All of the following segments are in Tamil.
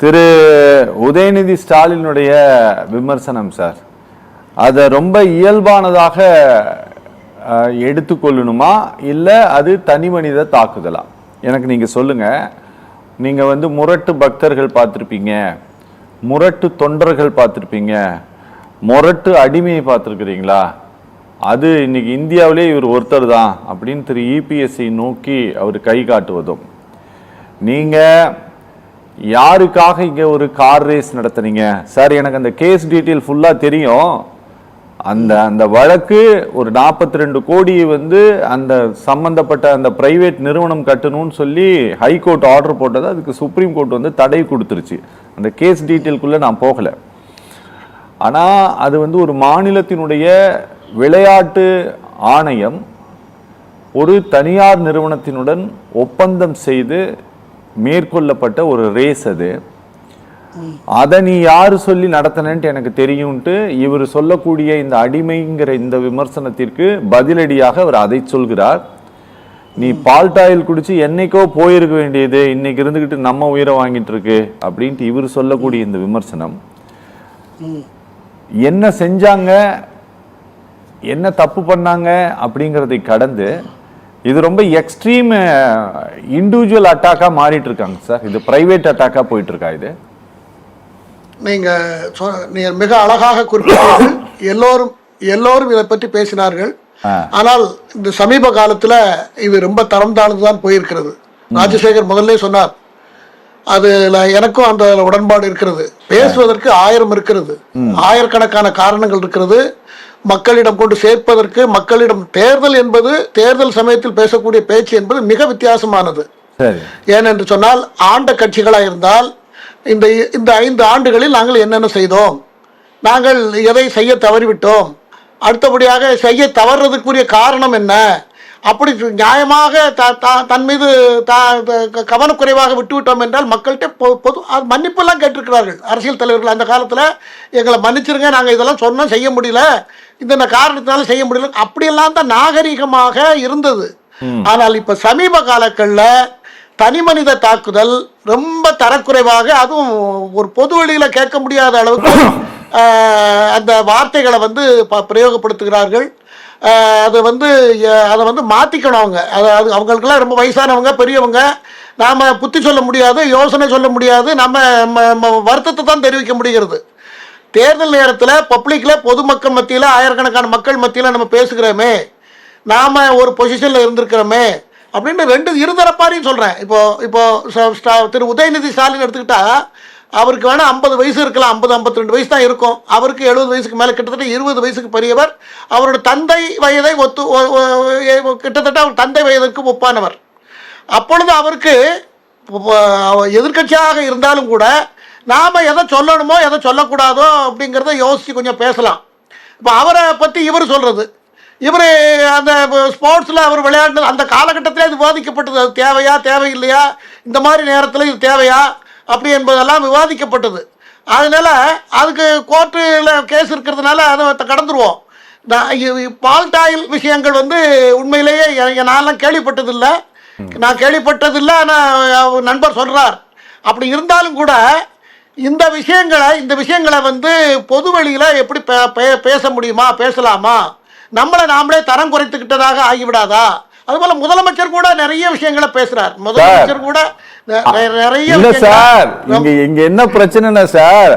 திரு உதயநிதி ஸ்டாலினுடைய விமர்சனம் சார், அதை ரொம்ப இயல்பானதாக எடுத்துக்கொள்ளணுமா இல்லை அது தனி மனித தாக்குதலா? எனக்கு நீங்கள் சொல்லுங்கள். நீங்கள் முரட்டு பக்தர்கள் பார்த்துருப்பீங்க, முரட்டு தொண்டர்கள் பார்த்துருப்பீங்க, முரட்டு அடிமையை பார்த்துருக்குறீங்களா? அது இன்னைக்கு இந்தியாவிலே இவர் ஒருத்தர் தான் அப்படின்னு திரு இபிஎஸ்சி நோக்கி அவர் கை காட்டுவதும், நீங்கள் யாருக்காக இங்கே ஒரு கார் ரேஸ் நடத்துனீங்க சார்? எனக்கு அந்த கேஸ் டீட்டெயில் ஃபுல்லாக தெரியும். அந்த வழக்கு ஒரு 42 கோடி அந்த சம்பந்தப்பட்ட அந்த பிரைவேட் நிறுவனம் கட்டணும்னு சொல்லி ஹைகோர்ட் ஆர்டர் போட்டது. அதுக்கு சுப்ரீம் கோர்ட் தடை கொடுத்துருச்சு. அந்த கேஸ் டீட்டெயிலுக்குள்ளே நான் போகலை. ஆனால் அது ஒரு மாநிலத்தினுடைய விளையாட்டு ஆணையம் ஒரு தனியார் நிறுவனத்தினுடன் ஒப்பந்தம் செய்து மேற்கொள்ளப்பட்ட ஒரு ரேஸ். அதை நீ யாரு சொல்லி நடத்தினன்ட்டு எனக்கு தெரியும்ட்டு இவர் சொல்லக்கூடிய இந்த அடிமைங்கிற இந்த விமர்சனத்திற்கு பதிலடியாக அவர் அதை சொல்கிறார். நீ பால்டாயில் குடிச்சு என்னைக்கோ போயிருக்க வேண்டியது, இன்னைக்கு இருந்துகிட்டு நம்ம உயிரை வாங்கிட்டு இருக்கு அப்படின்ட்டு இவர் சொல்லக்கூடிய இந்த விமர்சனம் என்ன செஞ்சாங்க, என்ன தப்பு பண்ணாங்க அப்படிங்கிறதை கடந்து இது ரொம்ப எக்ஸ்ட்ரீம் இண்டிவிஜுவல் அட்டாக்கா மாறிட்டு இருக்காங்க சார். இது பிரைவேட் அட்டாக்கா போயிட்டு இருக்கா? இது நீங்க மிக அழகாக குறிப்பிட்டீர்கள். எல்லோரும் இதை பற்றி பேசினார்கள். ஆனால் இந்த சமீப காலத்துல இது ரொம்ப தரம் தாழ்ந்துதான் போயிருக்கிறது. ராஜசேகர் முதல்ல சொன்னார், அதுல எனக்கும் அந்த உடன்பாடு இருக்கிறது. பேசுவதற்கு 1000 இருக்கிறது, ஆயிரக்கணக்கான காரணங்கள் இருக்கிறது. மக்களிடம் கொண்டு சேர்ப்பதற்கு, மக்களிடம் தேர்தல் என்பது, தேர்தல் சமயத்தில் பேசக்கூடிய பேச்சு என்பது மிக வித்தியாசமானது. ஏனென்று சொன்னால், ஆண்ட கட்சிகளாக இருந்தால் இந்த 5 ஆண்டுகளில் நாங்கள் என்னென்ன செய்தோம், நாங்கள் எதை செய்ய தவறிவிட்டோம், அடுத்தபடியாக செய்ய தவறுறதுக்குரிய காரணம் என்ன, அப்படி நியாயமாக தன் மீது கவனக்குறைவாக விட்டுவிட்டோம் என்றால் மக்கள்கிட்ட பொது மன்னிப்பெல்லாம் கேட்டிருக்கிறார்கள் அரசியல் தலைவர்கள். அந்த காலத்தில் எங்களை மன்னிச்சிருங்க, நாங்கள் இதெல்லாம் சொன்னோம், செய்ய முடியல, இந்த காரணத்தினால செய்ய முடியல, அப்படியெல்லாம் தான் நாகரிகமாக இருந்தது. ஆனால் இப்ப சமீப காலங்களில் தனி மனித தாக்குதல் ரொம்ப தரக்குறைவாக, அதுவும் ஒரு பொது வழியில கேட்க முடியாத அளவுக்கு அந்த வார்த்தைகளை பிரயோகப்படுத்துகிறார்கள். அதை மாத்திக்கணும். அவங்க அதாவது அவங்களுக்கெல்லாம் ரொம்ப வயசானவங்க, பெரியவங்க, நாம புத்தி சொல்ல முடியாது, யோசனை சொல்ல முடியாது, நம்ம வருத்தத்தை தான் தெரிவிக்க முடிகிறது. தேர்தல் நேரத்தில் பப்ளிக்ல பொதுமக்கள் மத்தியில், ஆயிரக்கணக்கான மக்கள் மத்தியில் நம்ம பேசுகிறோமே, நாம ஒரு பொசிஷன்ல இருந்திருக்கிறோமே அப்படின்னு இருதரப்பாரையும் சொல்றேன். இப்போ திரு உதயநிதி ஸ்டாலின் எடுத்துக்கிட்டா, அவருக்கு வேணா 50 வயசு இருக்கலாம், 50-52 வயசு தான் இருக்கும். அவருக்கு 70 வயசுக்கு மேலே, கிட்டத்தட்ட 20 வயசுக்கு பெரியவர். அவரோட தந்தை வயதை கிட்டத்தட்ட அவர் தந்தை வயதுக்கு ஒப்பானவர். அப்பொழுது அவருக்கு எதிர்கட்சியாக இருந்தாலும் கூட நாம எதை சொல்லணுமோ எதை சொல்லக்கூடாதோ அப்படிங்கிறத யோசிச்சு கொஞ்சம் பேசலாம். இப்போ அவரை பற்றி இவர் சொல்றது, இவர் அந்த ஸ்போர்ட்ஸில் அவர் விளையாடுனது அந்த காலகட்டத்திலே இது விவாதிக்கப்பட்டது. அது தேவையா தேவையில்லையா, இந்த மாதிரி நேரத்தில் இது தேவையா அப்படி என்பதெல்லாம் விவாதிக்கப்பட்டது. அதனால அதுக்கு கோர்ட்டில் கேஸ் இருக்கிறதுனால அதை கடந்துருவோம். பால்டாயில் விஷயங்கள் உண்மையிலேயே நான்லாம் கேள்விப்பட்டதில்லை, நான் கேள்விப்பட்டதில்லை. ஆனால் நண்பர் சொல்கிறார். அப்படி இருந்தாலும் கூட இந்த விஷயங்களை பொது வழியில் எப்படி பேச முடியுமா, பேசலாமா, நம்மளை நாமளே தரம் குறைத்துக்கிட்டதாக ஆகிவிடாதா? அதுபோல முதலமைச்சர் கூட நிறைய விஷயங்களை பேசுறார். முதலமைச்சர் கூட நிறைய சார், இங்க என்ன பிரச்சனைனா சார்,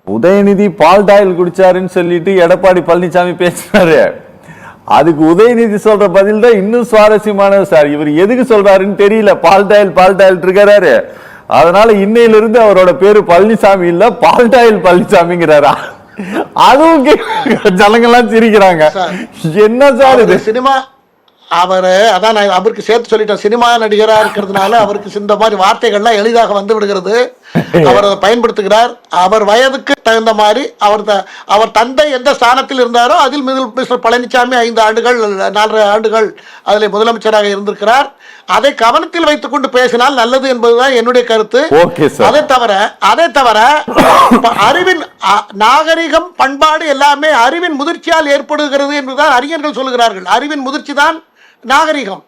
உதயநிதி பால்டாயில் குடிச்சாருன்னு சொல்லிட்டு எடப்பாடி பழனிசாமி பேசினாரு. அதுக்கு உதயநிதி சொல்ற பதில் தான் இன்னும் சுவாரஸ்யமானது சார். இவர் எதுக்கு சொல்றாருன்னு தெரியல. பால்டாயில் இருக்காரு, அதனால இன்னையிலிருந்து அவரோட பேரு பழனிசாமி இல்ல, பால்டாயில் பழனிசாமிங்கிறாரா? அதுவும் ஜனங்கள்லாம் சிரிக்கிறாங்க. என்ன சார் இது? சினிமா அதான் நான் அவருக்கு சேர்த்து சொல்லிட்டேன். சினிமா நடிகராக இருக்கிறதுனால அவருக்கு இந்த மாதிரி வார்த்தைகள்லாம் எளிதாக வந்து விடுகிறது. அவர் அதை பயன்படுத்துகிறார். அவர் வயதுக்கு தகுந்த மாதிரி அவர் தந்தை எந்த ஸ்தானத்தில் இருந்தாரோ அதில் மிஸ்டர் பழனிசாமி 5 ஆண்டுகள் 4 ஆண்டுகள் அதில் முதலமைச்சராக இருந்திருக்கிறார். அதை கவனத்தில் வைத்துக் கொண்டு பேசினால் நல்லது என்பதுதான் என்னுடைய கருத்து. அதை தவிர அறிவின் நாகரிகம், பண்பாடு எல்லாமே அறிவின் முதிர்ச்சியால் ஏற்படுகிறது என்றுதான் அறிஞர்கள் சொல்லுகிறார்கள். அறிவின் முதிர்ச்சி தான் நாகரிகம்,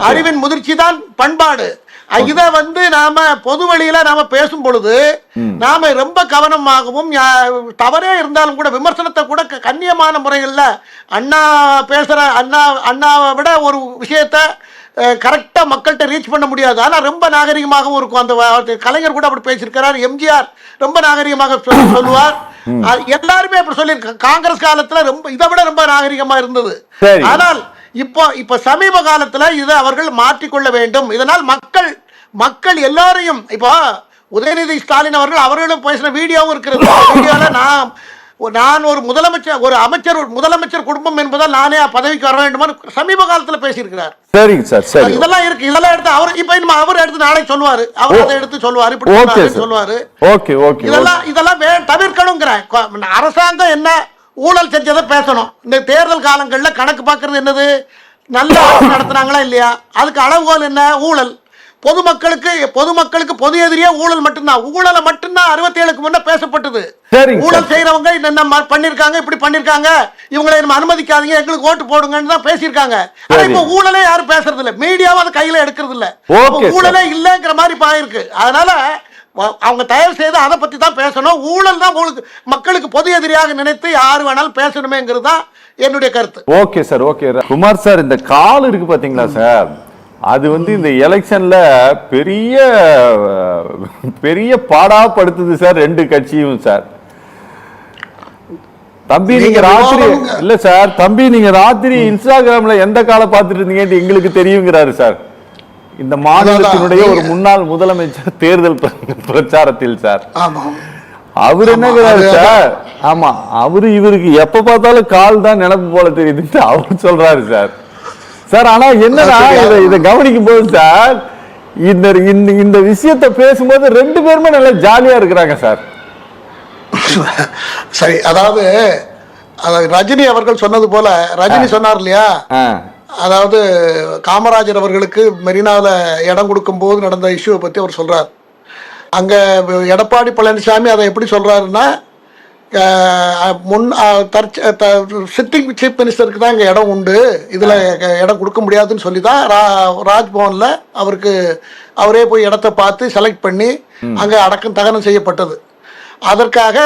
அறிவின் முதிர்ச்சி தான் பண்பாடு. இத வந்து நாம பொது வழியில நாம பேசும் பொழுது நாம ரொம்ப கவனமாகவும் தவறே இருந்தாலும் கூட விமர்சனத்தை கூட கண்ணியமான முறைகள்ல அண்ணா பேசுற அண்ணாவை விட ஒரு விஷயத்த கரெக்டா மக்கள்கிட்ட ரீச் பண்ண முடியாது. ஆனா ரொம்ப நாகரிகமாகவும் இருக்கும். அந்த கலைஞர் கூட அப்படி பேசியிருக்கிறார். எம்ஜிஆர் ரொம்ப நாகரிகமாக சொல்லுவார். எல்லாருமே அப்படி சொல்லியிருக்காங்க. காங்கிரஸ் காலத்துல ரொம்ப இதை விட ரொம்ப நாகரிகமா இருந்தது. ஆனால் இப்ப சமீப காலத்துல இதை அவர்கள் மாற்றிக்கொள்ள வேண்டும். இதனால் மக்கள் எல்லாரையும் இப்போ உதயநிதி ஸ்டாலின் அவர்களும் பேசின வீடியோவும் இருக்கிறது. வீடியோல நான் ஒரு முதலமைச்சர் குடும்பம் என்பதால் நானே பதவிக்கு வர வேண்டும் சமீப காலத்துல பேசியிருக்கிறார். சரிங்க சார், சரி. இதெல்லாம் இருக்கு. இதெல்லாம் எடுத்து அவர் எடுத்து நாளை சொல்லுவாரு. அவர் அதை எடுத்து சொல்லுவாரு. இப்படி சொல்லுவாரு. இதெல்லாம் தவிர்க்கணுங்கிறேன். அரசாங்கம் என்ன ஊழல் செஞ்சதை பேசணும். இந்த தேர்தல் காலங்களில் கணக்கு பார்க்கறது என்னது? நல்ல ஆட்சி நடத்துனாங்களா இல்லையா? அதுக்கு அளவுகோல் என்ன? ஊழல். பொதுமக்களுக்கு பொது எதிரியே ஊழல் மட்டும்தான். ஊழலை மட்டும்தான் 67க்கு முன்ன பேசப்பட்டது. ஊழல் செய்யறவங்க என்ன பண்ணிருக்காங்க, இப்படி பண்ணிருக்காங்க, இவங்களை நம்ம அனுமதிக்காதீங்க, எங்களுக்கு ஓட்டு போடுங்கன்னு தான் பேசியிருக்காங்க. ஆனா இப்ப ஊழலே யாரும் பேசுறது இல்ல. மீடியாவும் அதை கையில எடுக்கிறது இல்ல. ஊழலே இல்லைங்கிற மாதிரி பாயிருக்கு. அதனால அவங்க தயவு செய்து அதை பத்தி தான் பேசணும். ஊழல் தான் மக்களுக்கு பொது எதிரியாக நினைத்து யாரு வேணாலும் பேசணுமேங்கிறது தான் என்னுடைய கருத்து. Okay sir, okay. Kumar sir, இந்த கால் இருக்கு பாத்தீங்களா சார், அது வந்து இந்த எலெக்ஷன்ல பெரிய பாடாப்படுத்துது சார் ரெண்டு கட்சியும் சார். தம்பி நீங்க ராத்திரி இல்ல சார், தம்பி நீங்க ராத்திரி இன்ஸ்டாகிராம்ல எந்த காலை பார்த்துட்டு இருந்தீங்க எங்களுக்கு தெரியுங்கிறாரு சார். இந்த மாநிலத்தினுடைய ஒரு முன்னாள் முதலமைச்சர் தேர்தல் பிரச்சாரத்தில் சார் அவரு என்னங்கிறாரு சார், ஆமா அவரு இவருக்கு எப்ப பார்த்தாலும் கால் தான் நினைப்பு போல தெரியுது அவரு சொல்றாரு சார். சார் ஆனா என்னன்னா இதை கவனிக்கும் போது சார் இந்த விஷயத்தை பேசும்போது ரெண்டு பேருமே நல்லா ஜாலியா இருக்கிறாங்க சார். சரி, அதாவது ரஜினி அவர்கள் சொன்னது போல, ரஜினி சொன்னார் இல்லையா, அதாவது காமராஜர் அவர்களுக்கு மெரினால இடம் கொடுக்கும் போது நடந்த இஷ்யூவை பத்தி அவர் சொல்றார். அங்க எடப்பாடி பழனிசாமி அதை எப்படி சொல்றாருன்னா, சிட்டிங் சீஃப் மினிஸ்டருக்கு தான் இங்க இடம் உண்டு, இதுல இடம் கொடுக்க முடியாதுன்னு சொல்லி தான் ராஜ்பவன்ல அவரே போய் இடத்தை பார்த்து செலக்ட் பண்ணி அங்க அடக்கம் தகனம் செய்யப்பட்டது. அதற்காக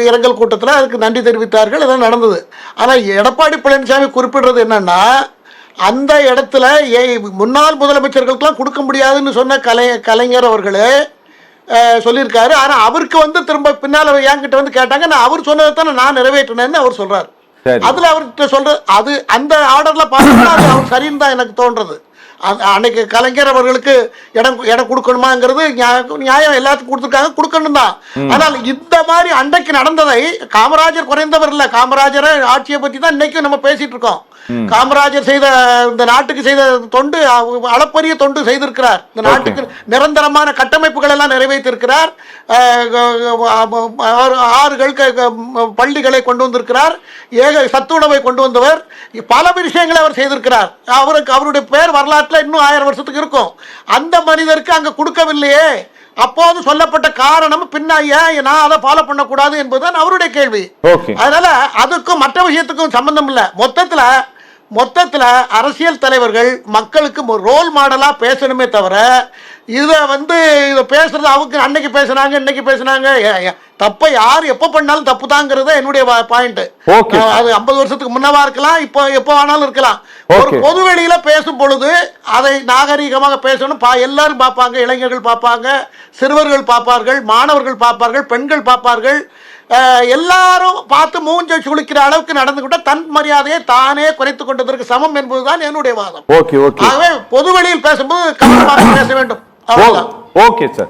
இரங்கல் கூட்டத்தில் அதுக்கு நன்றி தெரிவித்தார்கள். இதெல்லாம் நடந்தது. ஆனால் எடப்பாடி பழனிசாமி குறிப்பிடுறது என்னன்னா, அந்த இடத்துல முன்னாள் முதலமைச்சர்களுக்கெல்லாம் கொடுக்க முடியாதுன்னு சொன்ன கலைஞர் அவர்களே சொல்லியிருக்காரு. ஆனால் அவருக்கு வந்து திரும்ப பின்னால் என்கிட்ட வந்து கேட்டாங்க, நான் அவர் சொன்னதை தானே நான் நிறைவேற்றினேன்னு அவர் சொல்றாரு. அதுல அவர்கிட்ட சொல்றது அது அந்த ஆர்டர்ல பார்த்தா அது அவர் சரின்னு தான் எனக்கு தோன்றது. அன்னைக்கு கலைஞர் அவர்களுக்கு இடம் கொடுக்கணுமாங்கிறது நியாயம், எல்லாத்துக்கும் கொடுத்துருக்காங்க, கொடுக்கணும் தான். ஆனால் இந்த மாதிரி அன்றைக்கு நடந்ததை, காமராஜர் குறைந்தவர் இல்ல, காமராஜர் ஆட்சியை பத்தி தான் இன்னைக்கும் நம்ம பேசிட்டு இருக்கோம். காமராஜர் செய்த இந்த நாட்டுக்கு செய்த தொண்டு அளப்பரிய தொண்டு செய்திருக்கிறார். இந்த நாட்டுக்கு நிரந்தரமான கட்டமைப்புகள் எல்லாம் நிறைவேற்றிருக்கிறார். ஆறுகள், பள்ளிகளை கொண்டு வந்திருக்கிறார். சத்துணவை கொண்டு வந்தவர். பல விஷயங்களை அவர் செய்திருக்கிறார். அவருடைய பேர் வரலாற்றில் இன்னும் 1000 வருஷத்துக்கு இருக்கும். அந்த மனிதருக்கு அங்க கொடுக்கவில்லையே, அப்போது சொல்லப்பட்ட காரணம் நான் அதை ஃபாலோ பண்ணக்கூடாது என்பதுதான் அவருடைய கேள்வி. அதனால அதுக்கும் மற்ற விஷயத்துக்கும் சம்பந்தம் இல்லை. மொத்தத்துல அரசியல் தலைவர்கள் மக்களுக்கு ஒரு ரோல் மாடலா பேசணுமே தவிர, இதை பேசுறது அவங்க அன்னைக்கு பேசுனாங்க இன்னைக்கு பேசுனாங்க, தப்பை யார் எப்ப பண்ணாலும் தப்பு தாங்கிறது என்னுடைய பாயிண்ட். அது 50 வருஷத்துக்கு முன்னவா இருக்கலாம், இப்போ எப்போ வேணாலும் இருக்கலாம். ஒரு பொது வெளியில பேசும் பொழுது அதை நாகரீகமாக பேசணும். எல்லாரும் பார்ப்பாங்க, இளைஞர்கள் பார்ப்பாங்க, சிறுவர்கள் பார்ப்பார்கள், மாணவர்கள் பார்ப்பார்கள், பெண்கள் பார்ப்பார்கள். எல்லாரும் பார்த்து மூஞ்ச சுளிக்கிற அளவுக்கு நடந்துகிட்ட தன் மரியாதையை தானே குறைத்துக் கொண்டதற்கு சமம் என்பதுதான் என்னுடைய வாதம். ஆகவே பொது வெளியில் பேசும்போது கவனமாக பேச வேண்டும். Okay sir.